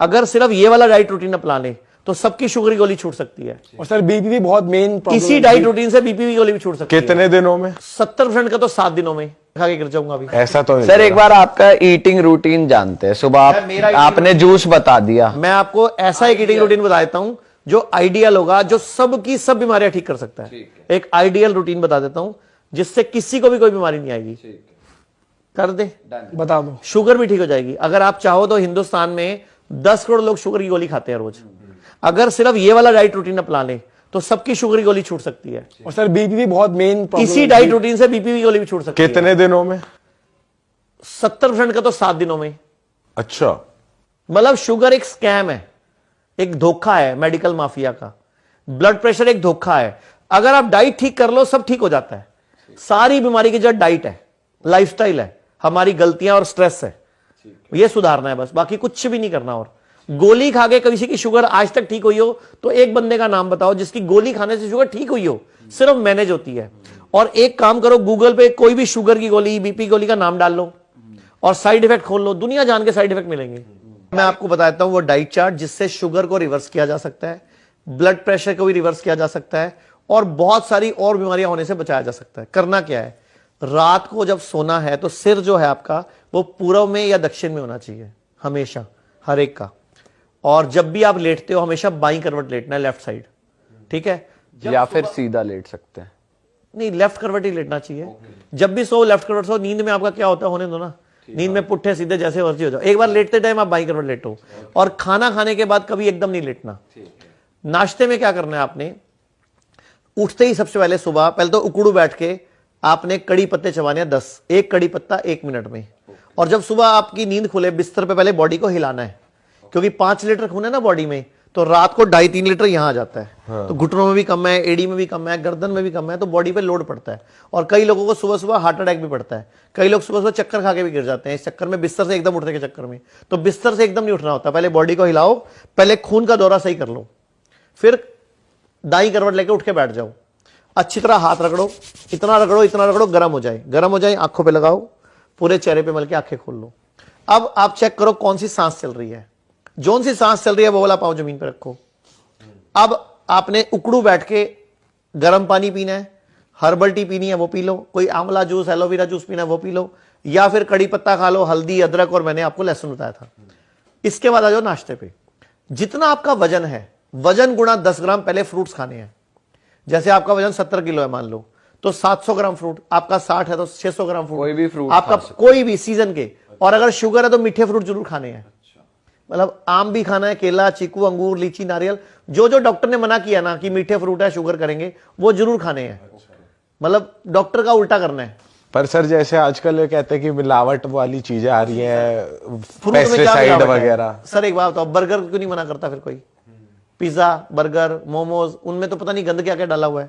अगर सिर्फ ये वाला डाइट रूटीन अपना ले तो सबकी शुगर की गोली छूट सकती है। और सर बीपी भी बहुत मेन प्रॉब्लम इसी डाइट रूटीन से बीपी की गोली भी छूट सकती है। कितने दिनों में? 70% का तो 7 दिनों में खा के गिर जाऊंगा अभी। ऐसा तो नहीं सर एक बार आपका ईटिंग रूटीन जानते हैं। सुबह आपने जूस बता दिया, मैं आपको ऐसा एक ईटिंग रूटीन बता देता हूं जो आइडियल होगा, जो सबकी सब बीमारियां ठीक कर सकता है। एक आइडियल रूटीन बता देता हूं जिससे किसी को भी कोई बीमारी नहीं आएगी। कर दे, बता दो। शुगर भी ठीक हो जाएगी। अगर आप चाहो तो हिंदुस्तान में 10 करोड़ लोग शुगर की गोली खाते हैं रोज। अगर सिर्फ ये वाला डाइट रूटीन अपना ले तो सबकी शुगर की गोली छूट सकती है। और सर बीपी भी बहुत मेन प्रॉब्लम इसी डाइट रूटीन से बीपी की गोली भी छूट सकती है। कितने दिनों में? 70% का तो 7 दिनों में। अच्छा, मतलब शुगर एक स्कैम है, एक धोखा है मेडिकल माफिया का। ब्लड प्रेशर एक धोखा है। अगर आप डाइट ठीक कर लो सब ठीक हो जाता है। सारी बीमारी की जड़ डाइट है, लाइफस्टाइल है, हमारी गलतियां और स्ट्रेस है। ये सुधारना है बस, बाकी कुछ भी नहीं करना। और गोली खा के किसी की शुगर आज तक ठीक हुई हो तो एक बंदे का नाम बताओ जिसकी गोली खाने से शुगर ठीक हुई हो, सिर्फ मैनेज होती है। और एक काम करो, गूगल पे कोई भी शुगर की गोली, बीपी गोली का नाम डाल लो और साइड इफेक्ट खोल लो, दुनिया जान के साइड इफेक्ट मिलेंगे। मैं आपको बताता हूं वो डाइट चार्ट जिससे शुगर को रिवर्स किया जा सकता है, ब्लड प्रेशर को भी रिवर्स किया जा सकता है और बहुत सारी और बीमारियां होने से बचाया जा सकता है। करना क्या है, रात को जब सोना है तो सिर जो है आपका वो पूर्व में या दक्षिण में होना चाहिए हमेशा, हर एक का। और जब भी आप लेटते हो हमेशा बाईं करवट लेटना है, लेफ्ट साइड, ठीक है? या फिर सीधा लेट सकते हैं। नहीं, लेफ्ट करवट ही लेटना चाहिए। जब भी सो लेफ्ट करवट सो। नींद में आपका क्या होता है, होने दो ना, नींद में पुट्ठे सीधे जैसे मर्जी हो जाओ। एक बार लेटते टाइम आप बाईं करवट लेटो। और खाना खाने के बाद कभी एकदम नहीं लेटना। नाश्ते में क्या करना है आपने, उठते ही सबसे पहले सुबह पहले तो उकड़ू बैठ के आपने कड़ी पत्ते चबाने हैं 10, एक कड़ी पत्ता 1 मिनट में। और जब सुबह आपकी नींद खुले बिस्तर पे पहले बॉडी को हिलाना है, क्योंकि 5 लीटर खून है ना बॉडी में, तो रात को 2.5-3 लीटर यहां आ जाता है। हाँ। तो घुटनों में भी कम है, एडी में भी कम है, गर्दन में भी कम है, तो बॉडी पे लोड पड़ता है। और कई लोगों को सुबह सुबह हार्ट अटैक भी पड़ता है। कई लोग सुबह सुबह चक्कर खा के भी गिर जाते हैं इस चक्कर में, बिस्तर से एकदम उठने के चक्कर में। तो बिस्तर से एकदम नहीं उठना होता, पहले बॉडी को हिलाओ, पहले खून का दौरा सही कर लो, फिर दाई करवट लेके उठ के बैठ जाओ। अच्छी तरह हाथ रगड़ो, इतना रगड़ो गर्म हो जाए। गर्म हो जाए आंखों पे लगाओ, पूरे चेहरे पे मल के आंखें खोल लो। अब आप चेक करो कौन सी सांस चल रही है। जोन सी सांस चल रही है वो वाला पाँव जमीन पे रखो। अब आपने उकड़ू बैठ के गर्म पानी पीना है, हर्बल टी पीनी है वो पी लो, कोई आंवला जूस, एलोवेरा जूस पीना है वो पी लो, या फिर कड़ी पत्ता खा लो, हल्दी, अदरक, और मैंने आपको लहसुन बताया था। इसके बाद आ जाओ नाश्ते पे। जितना आपका वजन है, वजन गुणा 10 ग्राम पहले फ्रूट्स खाने हैं। जैसे आपका वजन 70 किलो है मान लो, तो 700 ग्राम फ्रूट, आपका 60 है तो 600 ग्राम फ्रूट, कोई भी फ्रूट आपका, कोई भी सीजन के। और अगर शुगर है तो मीठे फ्रूट जरूर खाने हैं। मतलब आम भी खाना है, केला, चीकू, अंगूर, लीची, नारियल, जो जो डॉक्टर ने मना किया ना कि मीठे फ्रूट है शुगर करेंगे, वो जरूर खाने हैं। मतलब डॉक्टर का उल्टा करना है। पर सर जैसे आजकल ये कहते हैं कि मिलावट वाली चीजें आ रही हैं, फ्रूट में क्या पेस्टिसाइड मिलावट है? वगैरह। सर एक बात बताओ, बर्गर क्यों नहीं मना करता फिर कोई? पिज्जा, बर्गर, मोमोज, उनमें तो पता नहीं गंद क्या क्या डाला हुआ है।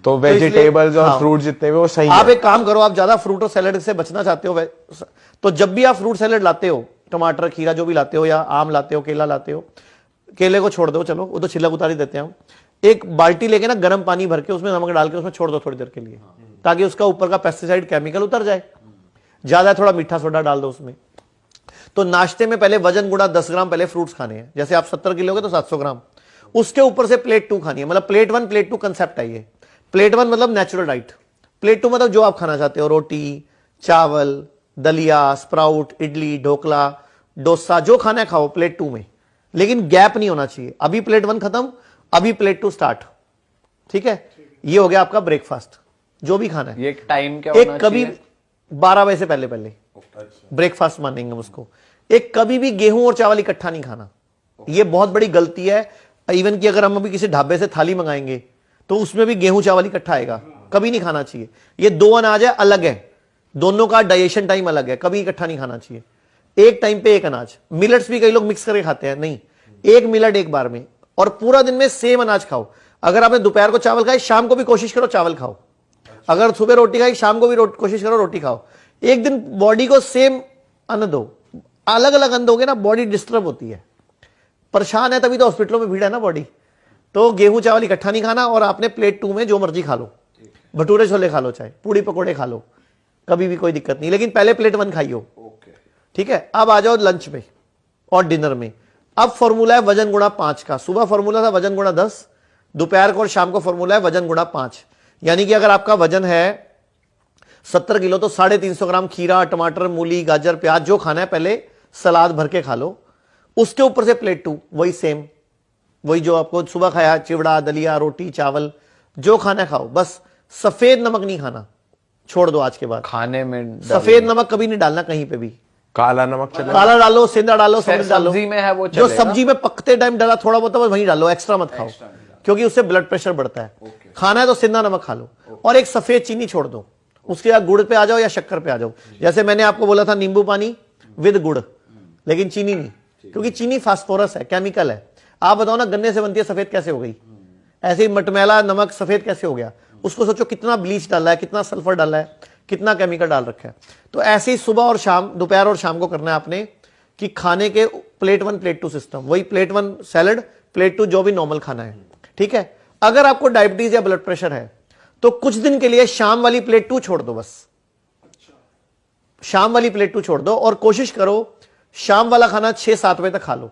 तो वेजिटेबल्स और हाँ, फ्रूट जितने भी वो सही आप है। एक काम करो, आप ज्यादा फ्रूट और सैलेड से बचना चाहते हो तो जब भी आप फ्रूट सैलेड लाते हो, टमाटर, खीरा जो भी लाते हो, या आम लाते हो, केला लाते हो, केले को छोड़ दो, चलो वो तो छिलक उतार ही देते हैं हम। एक बाल्टी लेके ना गर्म पानी भर के उसमें नमक डाल के उसमें छोड़ दो थोड़ी देर के लिए, ताकि उसका ऊपर का पेस्टिसाइड केमिकल उतर जाए। ज्यादा थोड़ा मीठा सोडा डाल दो उसमें। तो नाश्ते में पहले वजन गुणा 10 ग्राम पहले फ्रूट्स खाने हैं। जैसे आप 70 किलो के तो 700 ग्राम। उसके ऊपर से प्लेट 2 खानी है। मतलब प्लेट 1 प्लेट 2 कंसेप्ट है ये। प्लेट 1 मतलब नेचुरल डाइट, प्लेट 2 मतलब जो आप खाना चाहते हो, रोटी, चावल, दलिया, स्प्राउट, इडली, ढोकला, डोसा, जो खाना है खाओ प्लेट 2 में, लेकिन गैप नहीं होना चाहिए। अभी प्लेट 1 खत्म, अभी प्लेट 2 स्टार्ट। ठीक है, ये हो गया आपका ब्रेकफास्ट, जो भी खाना है। ये एक टाइम क्या एक होना कभी चाहिए? 12 बजे से पहले पहले ब्रेकफास्ट मानेंगे हम उसको। एक कभी भी गेहूं और चावल इकट्ठा नहीं खाना, ये बहुत बड़ी गलती है। इवन कि अगर हम अभी किसी ढाबे से थाली मंगाएंगे तो उसमें भी गेहूं चावल इकट्ठा आएगा, कभी नहीं खाना चाहिए। ये 2 अनाज है, अलग है, दोनों का डाइजेशन टाइम अलग है, कभी इकट्ठा नहीं खाना चाहिए। एक टाइम पे एक अनाज। मिलेट्स भी कई लोग मिक्स करके खाते हैं, नहीं, एक मिलेट एक बार में। और पूरा दिन में सेम अनाज खाओ। अगर आपने दोपहर को चावल खाए, शाम को भी कोशिश करो चावल खाओ। अगर सुबह रोटी खाई, शाम को भी कोशिश करो रोटी खाओ। एक दिन बॉडी को सेम अन्न दो। अलग अलग अन्न दोगे ना, बॉडी डिस्टर्ब होती है, परेशान है, तभी तो हॉस्पिटलों में भीड़ है ना बॉडी। तो गेहूं चावल इकट्ठा नहीं खाना। और आपने प्लेट 2 में जो मर्जी खा लो, भटूरे छोले खा लो, चाहे पूड़ी पकोड़े खा लो, कभी भी कोई दिक्कत नहीं, लेकिन पहले प्लेट 1 खाइयो। ठीक है, अब आ जाओ लंच में और डिनर में। अब फॉर्मूला है वजन गुणा 5 का। सुबह फॉर्मूला था वजन गुणा 10, दोपहर को और शाम को फॉर्मूला है वजन गुणा 5। यानी कि अगर आपका वजन है 70 किलो तो 350 ग्राम खीरा, टमाटर, मूली, गाजर, प्याज जो खाना है पहले सलाद भर के खा लो। उसके ऊपर से प्लेट 2 वही सेम, वही जो आपको सुबह खाया, चिवड़ा, दलिया, रोटी, चावल, जो खाना खाओ। बस सफेद नमक नहीं खाना, छोड़ दो आज के बाद। खाने में सफेद नमक कभी नहीं डालना कहीं पे भी। काला नमक चले। काला डालो, सेंधा डालो, सब्जी डालो, सब्जी में है वो जो चलेगा। सब्जी में पकते टाइम डाला थोड़ा बहुत वहीं डालो, एक्स्ट्रा मत खाओ क्योंकि उससे ब्लड प्रेशर बढ़ता है। खाना है तो सेंधा नमक खा लो और एक सफेद चीनी छोड़ दो। उसके बाद गुड़ पे आ जाओ या शक्कर पे आ जाओ। जैसे मैंने आपको बोला था नींबू पानी विद गुड़, लेकिन चीनी नहीं, क्योंकि चीनी फास्फोरस है, केमिकल है। आप बताओ ना, गन्ने से बनती है, सफेद कैसे हो गई? ऐसे ही मटमैला नमक सफेद कैसे हो गया? उसको सोचो कितना ब्लीच डाला है, कितना सल्फर डाला है, कितना केमिकल डाल रखा है। तो ऐसे ही सुबह और शाम, दोपहर और शाम को करना है आपने कि खाने के प्लेट 1 प्लेट 2 सिस्टम, वही प्लेट 1 सैलड, प्लेट 2 जो भी नॉर्मल खाना है, ठीक है। अगर आपको डायबिटीज या ब्लड प्रेशर है तो कुछ दिन के लिए शाम वाली प्लेट 2 छोड़ दो, बस शाम वाली प्लेट 2 छोड़ दो और कोशिश करो शाम वाला खाना 6-7 बजे तक खा लो।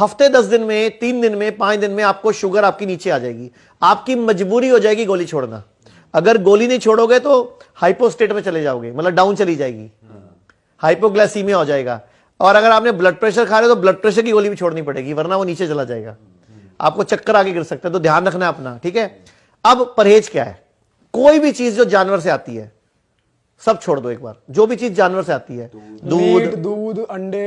हफ्ते 10 दिन में, 3 दिन में, 5 दिन में आपको शुगर आपकी नीचे आ जाएगी। आपकी मजबूरी हो जाएगी गोली छोड़ना। अगर गोली नहीं छोड़ोगे तो हाइपोस्टेट में चले जाओगे, मतलब डाउन चली जाएगी, हाइपोग्लाइसीमिया हो जाएगा। और अगर आपने ब्लड प्रेशर खा रहे हो तो ब्लड प्रेशर की गोली भी छोड़नी पड़ेगी, वरना वो नीचे चला जाएगा, आपको चक्कर आगे गिर सकता है। तो ध्यान रखना अपना, ठीक है। अब परहेज क्या है? कोई भी चीज जो जानवर से आती है सब छोड़ दो एक बार। जो भी चीज जानवर से आती है, दूध, अंडे,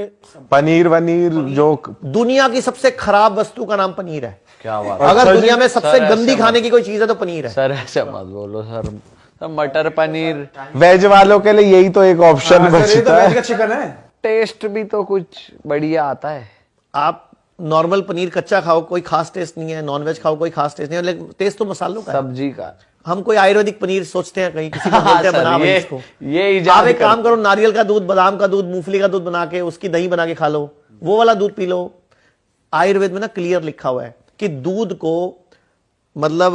पनीर वनीर जो दुनिया की सबसे खराब वस्तु का नाम पनीर है। क्या बात। अगर दुनिया में सबसे गंदी खाने की कोई चीज है तो पनीर है। सर ऐसे मत बोलो सर, मटर पनीर वेज वालों के लिए यही तो एक ऑप्शन बचता है। का चिकन है। टेस्ट भी तो कुछ बढ़िया आता है। आप नॉर्मल पनीर कच्चा खाओ, कोई खास टेस्ट नहीं है। नॉनवेज खाओ, कोई खास टेस्ट नहीं है, लेकिन टेस्ट तो मसालों का है। सब्जी का हम कोई आयुर्वेदिक पनीर सोचते हैं, कहीं किसी को बोलते हैं सर, बना भाई ये- इसको। ये इजाद आप एक कर- काम करो, नारियल का दूध, बादाम का दूध, मूंगफली का दूध बना के उसकी दही बना के खा लो, वो वाला दूध पी लो। आयुर्वेद में ना क्लियर लिखा हुआ है कि दूध को मतलब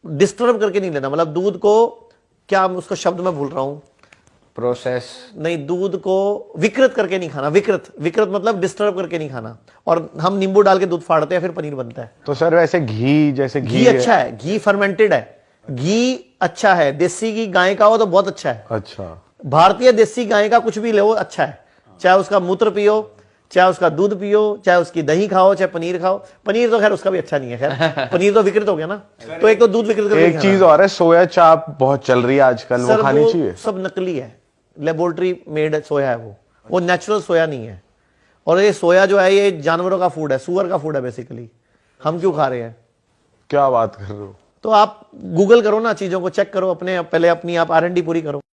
डिस्टर्ब करके नहीं लेना। मतलब दूध को, क्या उसका शब्द मैं भूल रहा हूं, प्रोसेस नहीं, दूध को विकृत करके नहीं खाना। विकृत मतलब डिस्टर्ब करके नहीं खाना। और हम नींबू डाल के दूध फाड़ते हैं, फिर पनीर बनता है। तो सर वैसे घी, जैसे घी अच्छा है, घी फर्मेंटेड है, घी अच्छा है। देसी घी गाय का हो तो बहुत अच्छा है। अच्छा, भारतीय देसी गाय का कुछ भी ले अच्छा है। चाहे उसका मूत्र पियो, चाहे उसका दूध पियो, चाहे उसकी दही खाओ, चाहे पनीर खाओ। पनीर तो खैर उसका भी अच्छा नहीं है, खैर पनीर तो विकृत हो गया ना। तो एक तो दूध विकृत करके एक खाना। चीज और है, सोया चाप बहुत चल रही है आजकल, वो सर, खानी वो चाहिए? सब नकली है, लेबोरेटरी मेड सोया है वो नेचुरल सोया नहीं है। और ये सोया जो है ये जानवरों का फूड है, सुअर का फूड है बेसिकली। हम क्यों खा रहे हैं? क्या बात कर रहे हो? तो आप गूगल करो ना, चीजों को चेक करो, अपने पहले अपनी आप R&D पूरी करो।